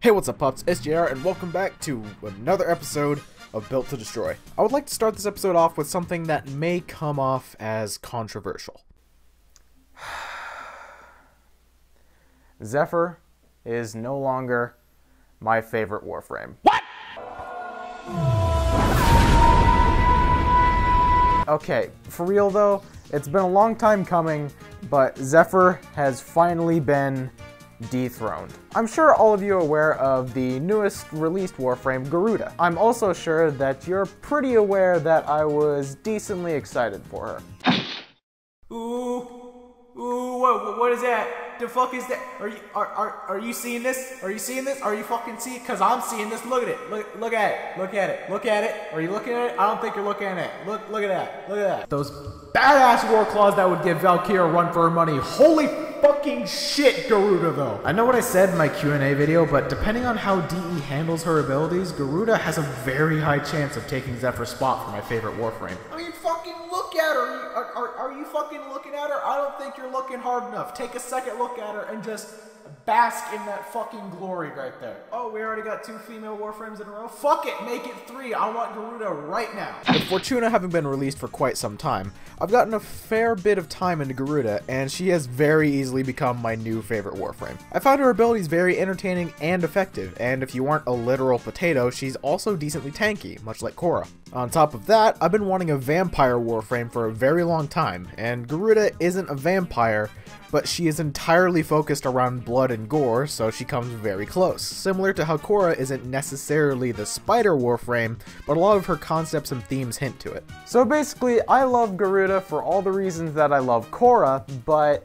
Hey, what's up, pups? It's JR, and welcome back to another episode of Built to Destroy. I would like to start this episode off with something that may come off as controversial. Zephyr is no longer my favorite Warframe. What? Okay, for real though, it's been a long time coming, but Zephyr has finally been dethroned. I'm sure all of you are aware of the newest released Warframe, Garuda. I'm also sure that you're pretty aware that I was decently excited for her. What is that? The fuck is that? Are you seeing this? Are you seeing this? Are you fucking seeing? Cause I'm seeing this. Look at it. Look at it. Look at it. Look at it. Are you looking at it? I don't think you're looking at it. Look at that. Look at that. Those badass war claws that would give Valkyria a run for her money. Holy fucking shit, Garuda though. I know what I said in my Q&A video, but depending on how DE handles her abilities, Garuda has a very high chance of taking Zephyr's spot for my favorite Warframe. I mean, fucking look at her. Are you fucking looking at her? I don't think you're looking hard enough. Take a second look at her and just bask in that fucking glory right there. Oh, we already got 2 female Warframes in a row? Fuck it, make it 3. I want Garuda right now. With Fortuna having been released for quite some time, I've gotten a fair bit of time into Garuda, and she has very easily become my new favorite Warframe. I found her abilities very entertaining and effective, and if you aren't a literal potato, she's also decently tanky, much like Korra. On top of that, I've been wanting a vampire Warframe for a very long time, and Garuda isn't a vampire, but she is entirely focused around blood and gore, so she comes very close. Similar to how Korra isn't necessarily the spider Warframe, but a lot of her concepts and themes hint to it. So basically, I love Garuda for all the reasons that I love Korra, but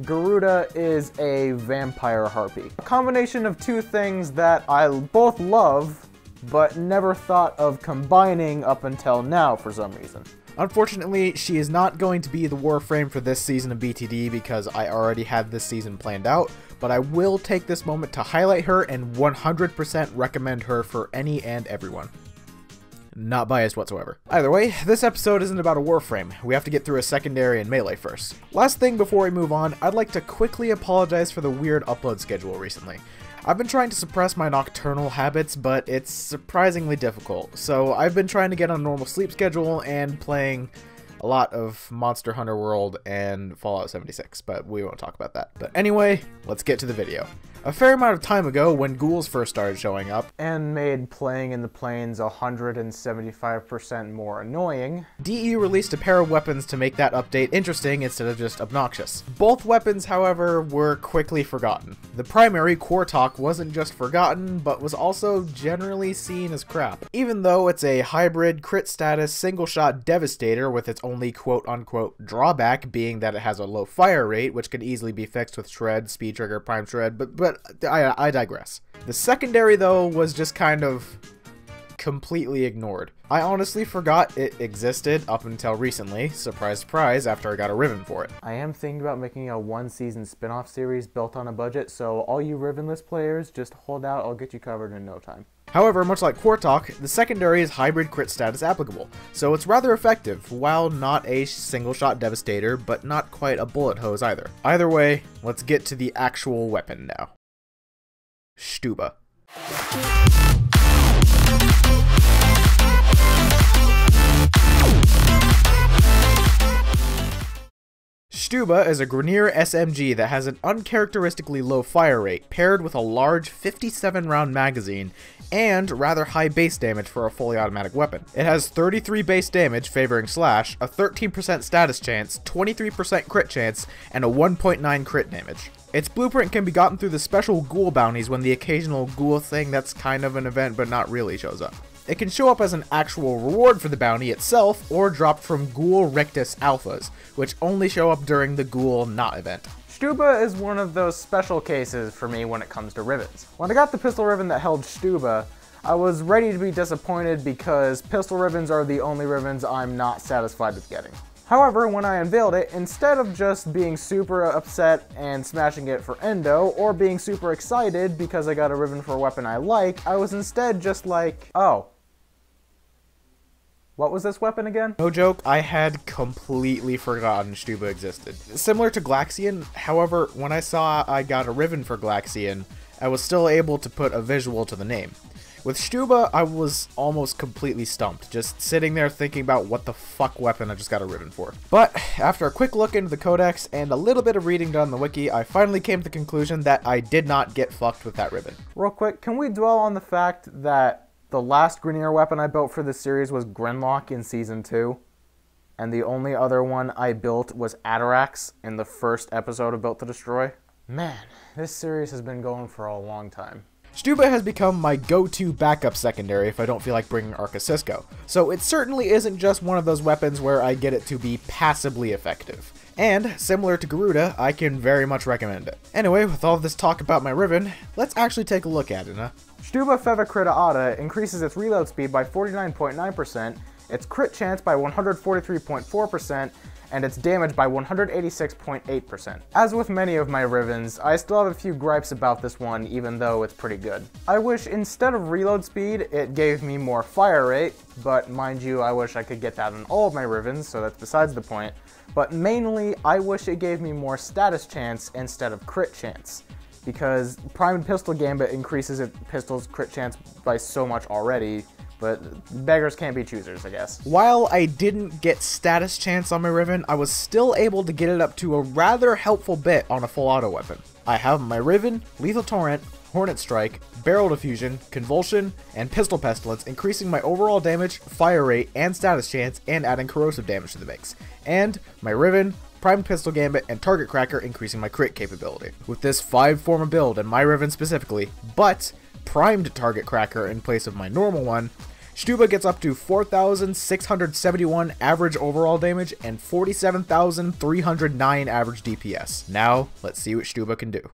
Garuda is a vampire harpy. A combination of 2 things that I both love, but never thought of combining up until now for some reason. Unfortunately, she is not going to be the Warframe for this season of BTD because I already had this season planned out, but I will take this moment to highlight her and 100% recommend her for any and everyone. Not biased whatsoever. Either way, this episode isn't about a Warframe. We have to get through a secondary and melee first. Last thing before we move on, I'd like to quickly apologize for the weird upload schedule recently. I've been trying to suppress my nocturnal habits, but it's surprisingly difficult. So I've been trying to get on a normal sleep schedule and playing a lot of Monster Hunter World and Fallout 76, but we won't talk about that. But anyway, let's get to the video. A fair amount of time ago, when ghouls first started showing up, and made playing in the plains 175% more annoying, DE released a pair of weapons to make that update interesting instead of just obnoxious. Both weapons, however, were quickly forgotten. The primary, Quartok, wasn't just forgotten, but was also generally seen as crap. Even though it's a hybrid crit status single-shot devastator with its only quote-unquote drawback being that it has a low fire rate, which could easily be fixed with Shred, Speed Trigger, Prime Shred, but I digress. The secondary, though, was just kind of completely ignored. I honestly forgot it existed up until recently, surprise surprise, after I got a Riven for it. I am thinking about making a 1-season spin-off series built on a budget, so all you Rivenless players, just hold out, I'll get you covered in no time. However, much like Quartok, the secondary is hybrid crit status applicable, so it's rather effective, while not a single-shot devastator, but not quite a bullet hose either. Either way, let's get to the actual weapon now. Stuba. Stuba is a Grineer SMG that has an uncharacteristically low fire rate, paired with a large 57-round magazine, and rather high base damage for a fully automatic weapon. It has 33 base damage favoring slash, a 13% status chance, 23% crit chance, and a 1.9 crit damage. Its blueprint can be gotten through the special ghoul bounties when the occasional ghoul thing that's kind of an event but not really shows up. It can show up as an actual reward for the bounty itself, or dropped from Ghoul Rictus Alphas, which only show up during the Ghoul Not event. Stuba is one of those special cases for me when it comes to Rivens. When I got the pistol ribbon that held Stuba, I was ready to be disappointed because pistol ribbons are the only ribbons I'm not satisfied with getting. However, when I unveiled it, instead of just being super upset and smashing it for endo, or being super excited because I got a ribbon for a weapon I like, I was instead just like, oh. What was this weapon again? No joke, I had completely forgotten Stuba existed. Similar to Glaxian, however, when I saw I got a ribbon for Glaxian, I was still able to put a visual to the name. With Stuba, I was almost completely stumped, just sitting there thinking about what the fuck weapon I just got a ribbon for. But after a quick look into the codex and a little bit of reading done on the wiki, I finally came to the conclusion that I did not get fucked with that ribbon. Real quick, can we dwell on the fact that the last Grineer weapon I built for this series was Grenlock in Season 2? And the only other one I built was Atarax in the first episode of Built to Destroy? Man, this series has been going for a long time. Stuba has become my go-to backup secondary if I don't feel like bringing Arca Cisco, so it certainly isn't just one of those weapons where I get it to be passively effective. And, similar to Garuda, I can very much recommend it. Anyway, with all this talk about my ribbon, let's actually take a look at it, huh? Stuba Fevacrita Ada increases its reload speed by 49.9%, its crit chance by 143.4%, and its damage by 186.8%. As with many of my ribbons, I still have a few gripes about this one, even though it's pretty good. I wish instead of reload speed, it gave me more fire rate, but mind you, I wish I could get that on all of my ribbons, so that's besides the point. But mainly, I wish it gave me more status chance instead of crit chance, because Primed Pistol Gambit increases its pistol's crit chance by so much already, but beggars can't be choosers, I guess. While I didn't get status chance on my ribbon, I was still able to get it up to a rather helpful bit on a full auto weapon. I have my ribbon, Lethal Torrent, Hornet Strike, Barrel Diffusion, Convulsion, and Pistol Pestilence, increasing my overall damage, fire rate, and status chance, and adding corrosive damage to the mix. And my ribbon, Primed Pistol Gambit, and Target Cracker, increasing my crit capability. With this 5-forma build, and my ribbon specifically, but primed Target Cracker in place of my normal one, Stuba gets up to 4,671 average overall damage and 47,309 average DPS. Now, let's see what Stuba can do.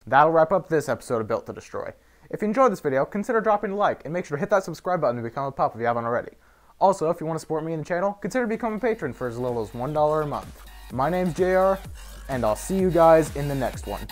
That'll wrap up this episode of Built to Destroy. If you enjoyed this video, consider dropping a like, and make sure to hit that subscribe button to become a pup if you haven't already. Also, if you want to support me and the channel, consider becoming a patron for as little as $1 a month. My name's JR, and I'll see you guys in the next one.